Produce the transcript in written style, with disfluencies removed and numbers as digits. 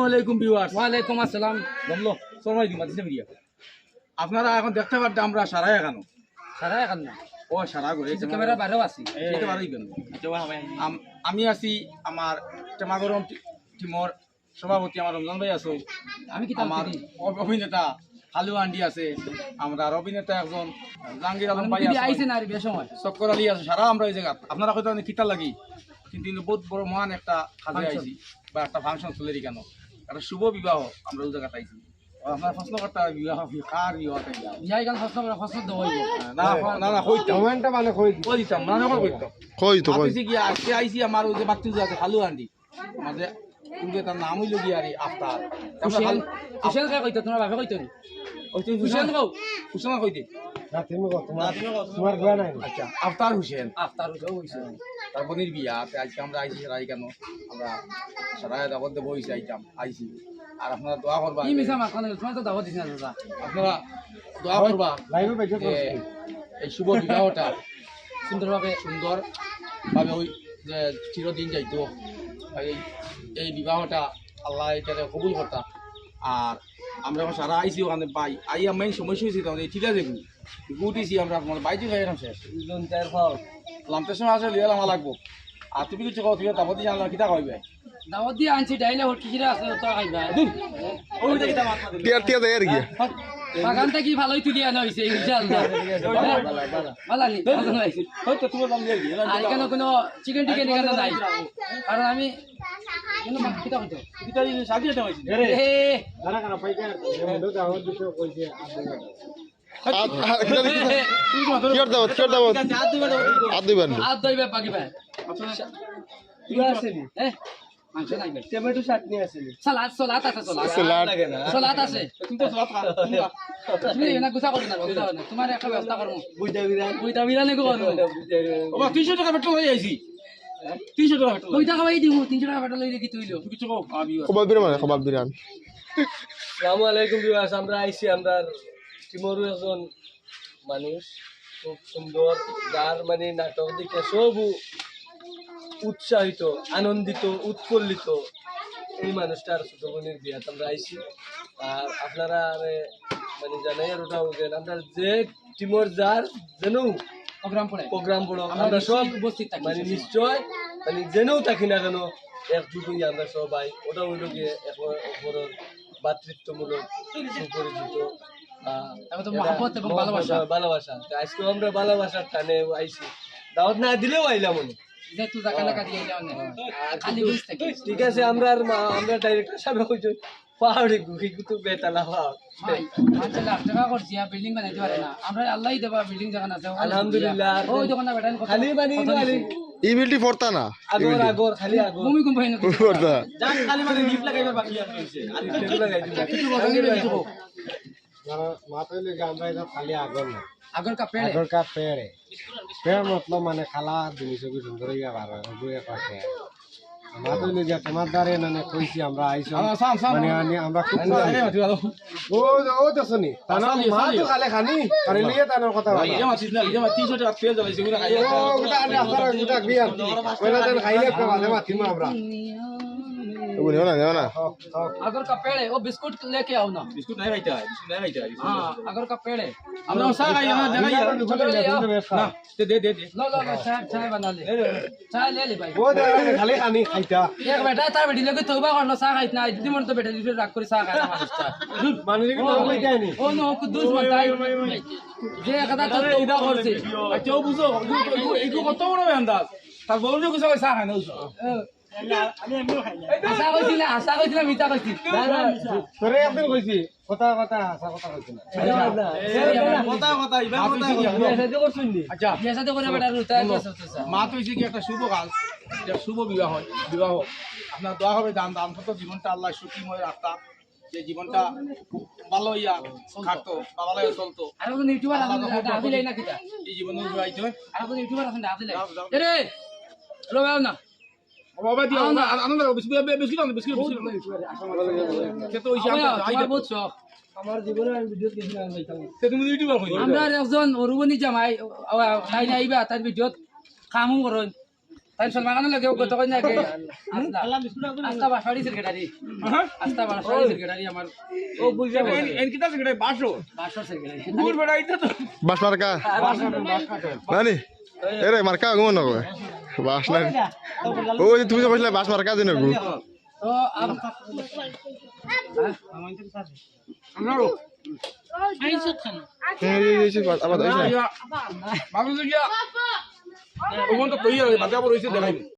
আলাইকুম ভিউয়ার্স। ওয়ালাইকুম আসসালাম। বললো সময় দিন মাঝে মিডিয়া আপনারা এখন দেখতে পারতে আমরা সারাই এখানো সারা এখন না ও সারা করে ক্যামেরা বাইরেও আছি। এইটা বারোই কেন আমি আছি আমার টেমাগরম টিমর সভাপতি আমার রমজান ভাই আছে, আমি কি আমার অভিনেতা হালু আন্ডি আছে, আমরা অভিনেতা একজন জাহাঙ্গীর আলম ভাই দিদি আছে, আইছে না আর বেসময় চক্কর আলী আছে, সারা আমরা এই জায়গা আপনারা হয়তো কিতা লাগি কিন্তু বহুত বড় মহান একটা কাজে আইছি বা একটা ফাংশন চলে কেন একটা শুভ বিবাহ আমরা ওই জায়গাতে আইছি। আপনার প্রশ্ন করতে হবে বিবাহ কার বিবাহটা বিয়াই গান ফসল দেওয়া না না না কইতাম কমেন্টটা মানে কই দিতাম না না কইতাম আইছি কি আজকে আইছি আমার ওই যে বাচ্চু আছে হালু আন্ডি আমাদের তার নাম হইল গিয়ে আরে আফতার কুশল কে কইতো তোমার বাপে কইতো কুশল কও হুসেন কইতে না তুমি কত তোমার গোয়া নাই আচ্ছা আফতার হুসেন আফতার হইছে তার বোনের বিয়া আজকে আমরা আইছি সারাই কেন আমরা সারাই দাবত দেবো আইছি আর আপনারা দোয়া করবা কি মিছা মাখন তোমার তো দাওয়াত দিছ না দাদা আপনারা দোয়া করবা লাইভে বেজে যে এই শুভ বিবাহটা সুন্দরভাবে সুন্দরভাবে ওই যে চিরদিন যাইতো এই বিবাহটা আল্লাহ এটাকে কবুল করতা। আর আমরা এখন সারা আইসি ওখানে পাই আইয়া মেইন সমস্যা হয়েছি তাহলে ঠিক আছে উঠিছি আমরা আপনার বাইরে খাই এখন শেষ লামতের সময় আসলে লিয়াল আমার লাগবো। আর তুমি কিছু কও তুমি তাপতি জানলা কিতা কইবে দাওয়াত দিয়ে আনছি ডাইলে হট কিরা আছে তো খাইবা ওইটা কিতা মাথা দিবে বাগানটা কি ভালোই তুলি আনা হইছে ইনশাআল্লাহ ভালো নি হয়তো তোমার নাম দিয়ে আর কেন কোনো চিকেন টিকেন এখানে নাই কারণ আমি কেন কিতা কইতো কিতা দিন সাজিয়ে দেওয়া হয়েছে এ দাঁড়া কানা পাইকা মন্দ দাওয়াত দিতে কইছে আদ দইবে পাকি ভাই ইয়া আছে নি এ মাংস নাই ভাই টমেটো চাটনি আছে নি সালাদ আছে সালাদ আছে তুমি তো সব তুমি না গুছা করো না তোমার একটা ব্যবস্থা করব বুইতা বিরানি করব ও 300 টাকা পেট্রোল হয়ে আইছি 300 টাকা পেট্রোল বুইতা খাওয়াই দিমু 300 টাকা পেট্রোল লই কি তুইলো তুমি কিছু কও আবি আসসালামু আলাইকুম ভিউয়ার্স। আমরা আইছি আমরা টিমরু একজন মানুষ খুব সুন্দর যার মানে নাটক দেখে সব উৎসাহিত আনন্দিত উৎফুল্লিত এই মানুষটার ছোট বোনের বিয়াত আমরা আইছি। আর আপনারা মানে জানাই আর ওটাও যে আমরা যে টিমর যার যেন প্রোগ্রাম পড়ো আমরা সব উপস্থিত থাকি মানে নিশ্চয় মানে জেনেও থাকি না কেন একজুট হয়ে আমরা সবাই ওটা হইল গিয়ে অপরের ভাতৃত্বমূলক সুপরিচিত ভালোবাসা। আজকে আমরা ভালোবাসার টানে আইছি, দাওয়াত না দিলেও আইলাম মনে ঠিক আছে। আমরা ডাইরেক্টর সাহেব হইছো পাহাড়ে ঘুরি কিন্তু বেতালা বিল্ডিং বানাইতে পারে না আমরা আল্লাহ দেবা বিল্ডিং যখন আছে আলহামদুলিল্লাহ। ওই দোকানে বেটান খালি মানে এই বিলটি ফরতা না আগর খালি আগর ভূমিকম্প হইনো ফরতা জান খালি মানে লিফট লাগাইবার বাকি আছে আর কিছু লাগাই দিবা কিছু কথা কিছু माता আমরা এটা খালি আগর না আগর কা পেড়ে আগর কা পেড়ে পেড় মতলব মানে খালা জিনিস কি সুন্দর ইয়া বার দুই পাশে মাতা যা তোমার দ্বারে না কইছি আমরা আইছো মানে আমরা খুব ও দছনি তানা মা তো খালে খানি কারে লিয়ে তানার কথা বলা ইয়া মাছিস না ইয়া 300 টাকা ফেল যাবে সেগুলা খাইয়া ও ওটা আনে আসার ওটা বিয়ার ওটা দেন খাইলে পাওয়া মাথি মা আমরা अगर का पेड़ है वो बिस्कुट लेके आओ ना बिस्कुट नहीं खाइता है बिस्कुट नहीं खाइता है हाँ अगर का पेड़ है हम लोग साग आइए ना जगह ना दे लो चाय बना ले चाय ले ले भाई वो दे खाली खानी खाइता एक बेटा तार बेटी लोग तौबा करना साग खाइना इतनी मन तो बेटा दूसरे राग कर साग खाना मानुष्टा मानुष की तो कोई क्या नहीं ओ नो कुदूस बनता है जे कदा तो तौबा करছে अच्छा बुझो इको কত বড় আন্দাজ তার বড় যে কিছু সাগ খায় না আশা কইছিলাম মিতা কইছি তোরে একদিন কইছি কথা আশা কথা কইছি না কথা ইবা কথা সাথে করছুন নি আচ্ছা বিয়া সাথে করে বেটা রুতায় মা তো হইছে কি একটা শুভ কাজ এটা শুভ বিবাহ আপনার দোয়া হবে দান কত জীবনটা আল্লাহ সুখীময় রাখতা যে জীবনটা খুব ভালো হইয়া থাকতো ভালো হয়ে চলতো আর কোন ইউটিউবার আছে আদিলাই না কিটা এই জীবনে জড়াইতে হয় আর কোন ইউটিউবার আছে আদিলাই রে লো না বাবা দিও আনন্দ বিস্কুট কত হইছে আমার বহুত শখ আমার জীবনে আমি ভিডিও দেখি না তুমি ইউটিউবার কই আমরা একজন অরুবনি জামাই লাইনে আইবা তার ভিডিওত কামও করেন তাই সলমান লাগে কত কই না কে আস্তা বাসাড়ি সেক্রেটারি আস্তা বাসাড়ি সেক্রেটারি আমার ও বুঝা এন কিতা সেটা বাসো বাসার সেক্রেটারি দূর বেড়া এটা তো বাস মার্কা নানি এরে মার্কা গুমন নগো বাস না ও যে তুমি যে কইলা বাস মার্কা দিন গো তো আমরাও আবার বাবু গিয়া ও মন তো তৈরি বাচ্চা বড় হইছে দেখাই